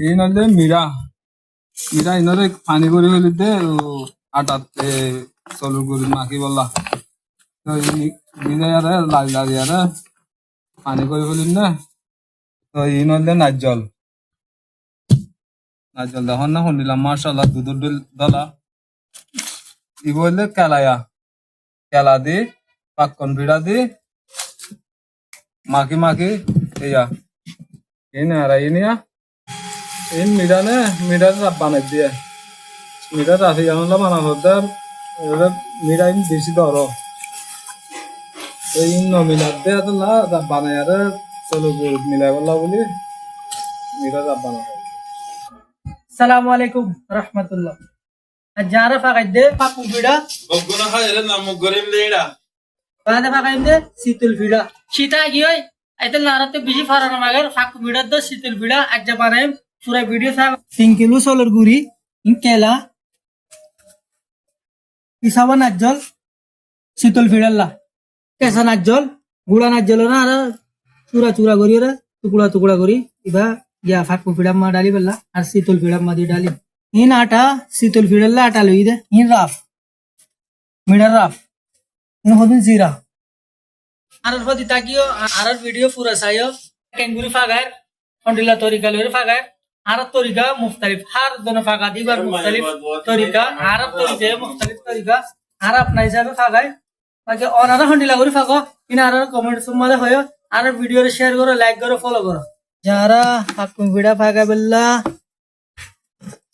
এই নলে মিরা মিরা ইনরে পানি করে হইলে দে আটাতে চলু করে মাখি বললা তো মিরা আরে লাল লাল আরে পানি করে হইলেন না তো এই নলে নাজল নাজল দেখুন না শুনিলাম মাশাআল্লাহ দুধ দলা ই বললে কেলায়া কেলা দি পাক্কন ভিড়া দি মাখি মাখি এইয়া ini arah ini ya ini midane rabbanet dia mida rasi yang lah mana hodar mida ini desi doro ini nominat dia tu lah rabbana ya selalu buat milai wallah boleh mida rabbana Assalamualaikum warahmatullah. Ajara fakade paku bida. Boguna khayre namu gorim leida. Pada fakade situl bida. Sita giyoy. Aitel narate biji farana magar paku bida do situl bida ajja banaim pura video sa 3 kilo solar guri inkela isawa najjol situl bida la. Kesa najjol gula najjol na ara chura chura gori ra tukura gori iba या फाकू फिडा मा डाली बल्ला और शीतल फिडा मा दी डाली इन आटा शीतल फिडा ला आटा लई दे इन राफ मिडर राफ इन होदिन जीरा आर होदि ताकियो आर वीडियो पूरा सायो केंगुरी फागार अंडिला तरीका लरे फागार आर तरीका मुख्तलिफ हर दोनों फागा दीवार मुख्तलिफ तरीका आर तरीके मुख्तलिफ तरीका आर अपना हिसाब फागाय बाकी और आर अंडिला गरी फागो इन आर कमेंट सुमले होयो आर वीडियो रे शेयर करो लाइक करो फॉलो करो যারা পাকুন ভিড়া ফাঁকা বেল্লা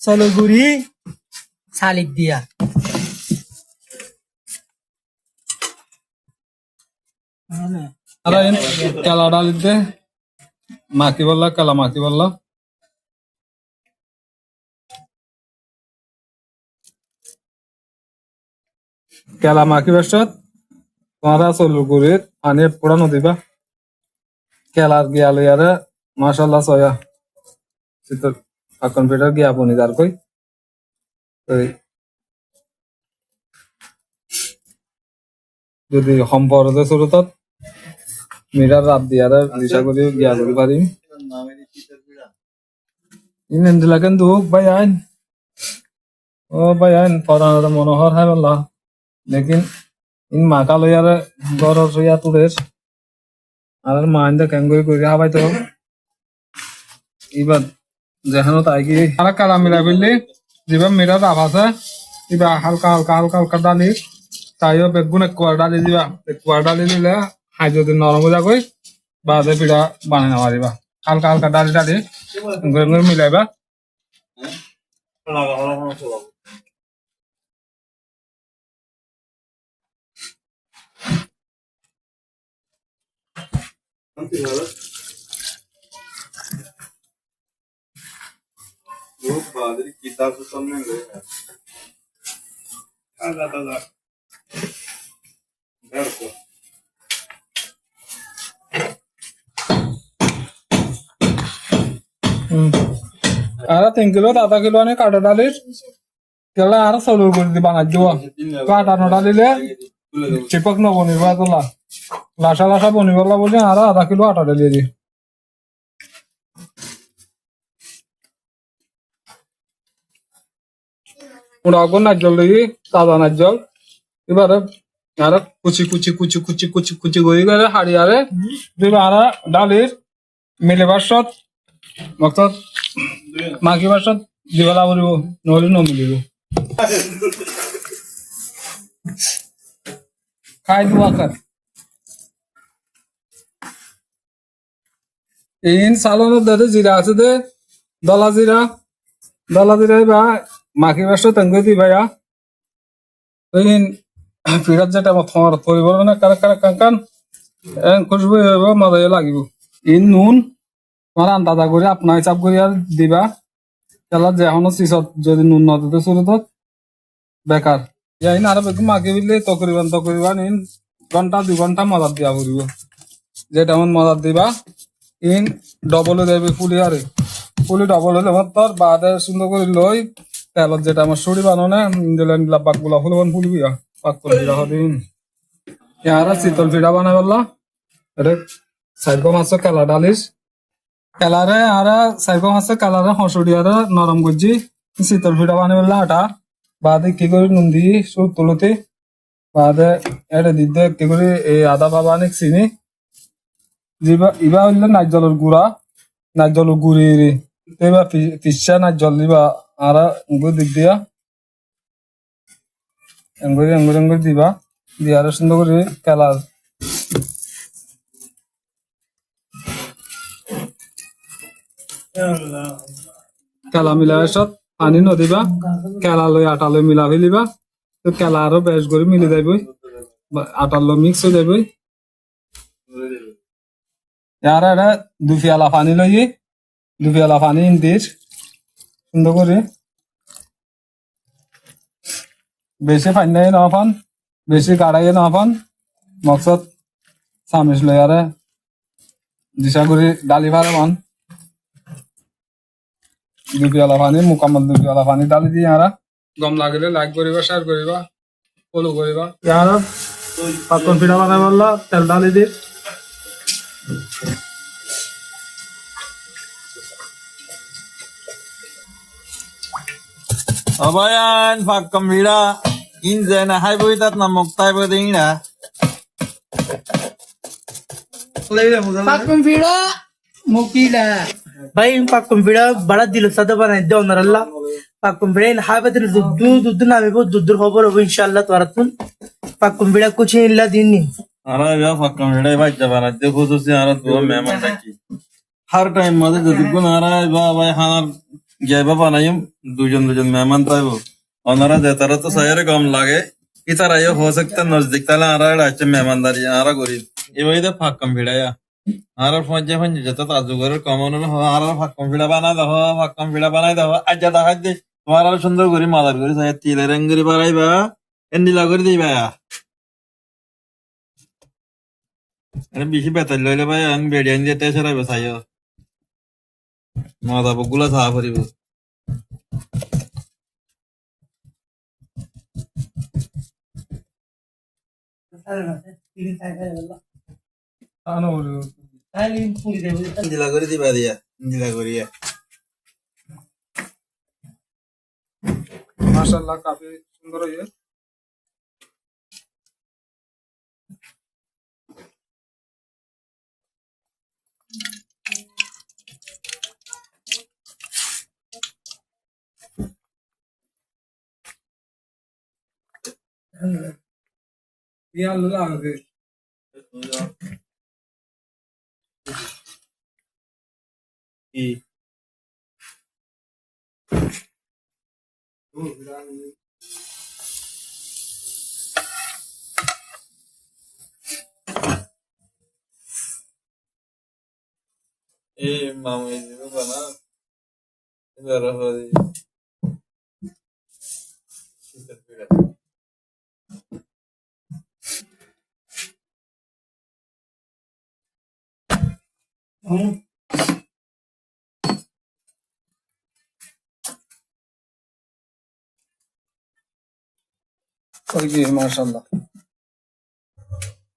চলো গুড়ি শালিক দিয়া ara in kala dalide maki bolla kala maki bolla kala maki bashot তোমারা চলু করে আনে পুরানো দিবা কেলার গিয়ালে আরে মাশাআল্লাহ সয়া সিতো কম্পিউটার গিয়া বনি যার কই যদি সম্পর্কে সুরতত মিরার রাত দিয়ারে দিশা করি গিয়া করি পারি ইন এন্ডলা কিন্তু ভাই আইন ও ভাই আইন পরানো মনোহর হয় বললা লেকিন ইন মাকা লইয়ারে গরর সইয়া তুরের আর মাইন্দা কেঙ্গুরি করি হাবাই তো এবার যেখানে তাই কি আর কালা মিলা বললি যেবার মিরা রাফ আছে এবার হালকা হালকা হালকা হালকা ডালি তাইও বেগুন এক ডালি দিবা এক ডালি দিলে হাই যদি নরম যা কই বাদে পিঠা বানাই না পারিবা হালকা হালকা ডালি ডালি মিলাইবা Look, badri kita susam neng deh. Ada. Berko. আর 3 কিলো আধা কিলো আনে কাটা ডালির তেলা আর সলু করে দি বানাই দিও কাটা ন ডালিলে চিপক ন বনিবা তোলা লাসা লাসা বনিবলা বলে আর আধা কিলো আটা ডালিয়ে দি উড়াগো নাজল লই তাজা নাজল এবারে আর কুচি গই গরে হাড়ি আরে দিবা আর ডালির মিলেবার সত মকসদ মাখিবার সত দিবালা বলিব নহলে নমিলিব খাই দুয়া কর ইন সালনের দাদে জিরা আছে দে দলা জিরা বা মাখিবার সত তঙ্গ দিবায়া ইন ফিরাত যেটা তোমার পরিবার না কান খুশবু হইব মজা লাগিব ইন নুন তোমার আন্দাজা করে আপনার হিসাব করে দিবা তাহলে যে এখনো চিছত যদি নুন নদীতে চলে তো বেকার ইন আরো বেগুন মাখি বিলে তকরিবান ইন ঘন্টা 2 ঘন্টা মজার দিয়া পড়িব যেটা মন মজার দিবা ইন ডবল দেবে ফুলি ডবল হলে তোর বাদে সুন্দর করে লই তেলত যেটা আমার সরি বানানো না পাক গুলা ফুলবি পাক করে দিন ইয়ারা শীতল ফিডা বানাই বললা এটা সাইড মাছ কালা ডালিস কালারে আর সাইকম আছে কালারে হসুড়ি আর নরম করছি শীতল পিঠা বানাই বললে আটা বাদে কি করে নুন দিয়ে সুর তুলতে বাদে এটা দিতে কি করে এই আদা বাবা অনেক চিনি ইবা হইলে নারজলের গুড়া নারজলের গুড়ি এবার পিসা নারজল দিবা আর দিক দিয়া এঙ্গুরি দিবা দিয়ে আরো সুন্দর করে কালার কেলা মিলাই সব পানি নদিবা কেলা লই আটা লই মিলা ফেলিবা তো কেলা আরো বেশ করে মিলে যাইবই আটার লই মিক্স হয়ে যাইবই আর এটা 2 পেয়ালা পানি লই 2 পেয়ালা পানি ইন্দির সুন্দর করে বেশি পানি নাই না পান বেশি কাড়াই না পান মকসদ চামিচ লই আরে দিশা করে ডালি ভাড়া মান 2 পেয়ালা পানি মোকাম্মল 2 পেয়ালা পানি ডালি দিয়ে আরা গম লাগিলে লাইক করিবা শেয়ার করিবা ফলো করিবা ইয়ার পাতন পিঠা বানাই বললা তেল ডালি দি Abayan, pagkamila. Inze na hay buitat na muktay po din na. পাকুম পিড়া মুকিলা ভাই পাকুম পিড়া বড় দিল সাদা বানাই দাও নারাল্লা পাকুম পিড়া ইন হাবাতের দুধ নামিবো দুধের খবর হবে ইনশাআল্লাহ তোরাতুন পাকুম পিড়া কুছ ইল্লা দিননি Ara ya pagkamila ba jabana de khususi ara do mehman taki. Har time made jodi gun ara ba ba hanar jaiba banayim dujon mehman taibo. Onara de tara to sayare kam lage. Itara yo ho sakta nazdik tala ara ache mehmandari ara gori. Ebai de pagkamila ya. R phase phase যত তাজুগরের common হলো আর ফাক্কম ফিড়া বানাই দাও ফাক্কম ফিড়া বানাই দাও আজ্জা দেখাই দে তোমার আর সুন্দর করে মাদার করে সাই তিলের রঙের বাড়াইবা এন্ডিলা করে দিবা আরে বেশি বেতন লইলে ভাই আন বেডিয়ান যেতে সরাইবে সাইও মাদা বগুলা সাহা করিব আনো এন্ডিলা করে দিবা দিয়া এন্ডিলা করিয়া মাশাআল্লাহ কাফি সুন্দর হইছে ইয়ার লাগে কি এই মামুই দিবে বানা এবার হই ওকে মাশাআল্লাহ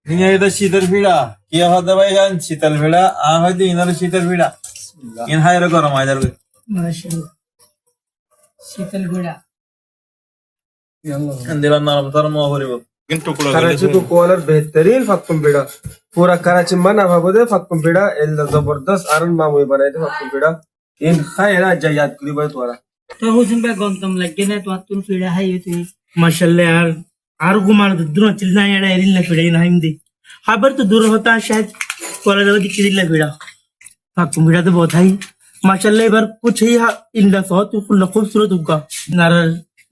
নিয়ে এটা শীতের ভিড়া কি হতে ভাই জান শীতের ভিড়া আ হয়তো ইনার শীতের ভিড়া ইন হাইরে গরম হয় যাবে মাশাআল্লাহ শীতল পিড়া ইয়াল্লাহ দিলা নরম তরম করিব কিন্তু টুকরা कराची को कॉलर बेहतरीन फक्कुम पेड़ा पूरा कराची मना भागो दे फक्कुम पेड़ा एल जबरदस्त आरन मामुई बनाए थे फक्कुम पेड़ा इन खायरा जयात करी भाई तुम्हारा তো হুসেন ভাই গন্তম লাগে না তো তুন পিড়া হাই তুই माशाल्लाह यार आर गुमार दूर चिल्ला एड़ा एरिन पिड़ा इन हिंदी खबर तो दूर होता शायद कोला दवा दिख दिला पिड़ा पाकुम पिड़ा तो बहुत है माशाल्लाह बार कुछ ही इंदा सो तो फुल खूबसूरत होगा नार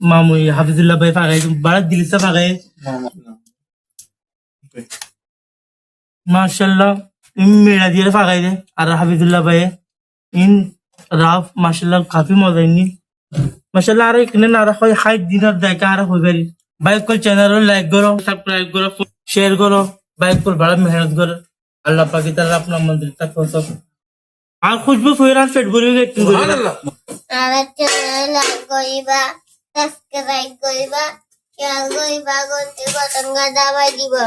मामू हाफिजुल्लाह भाई फागे बड़ा दिल से फागे माशाल्लाह इन मेरा दिया फागे दे और हाफिजुल्लाह भाई इन राफ माशाल्लाह काफी मजा इन माशाल्लाह अरे इतने नारा कोई हाइट डिनर देखा आ रहा हो गई बाइक को चैनल लाइक करो सब्सक्राइब करो शेयर करो बाइक को बड़ा मेहनत करो अल्लाह पाक की तरफ अपना मंदिर तक पहुंचो আর খুশবু ফেরান পেট ভরে গেছে আমার চ্যানেল লাইক করিবা সাবস্ক্রাইব করিবা শেয়ার করিবা ঘন্টি বাটন দাবাই দিবা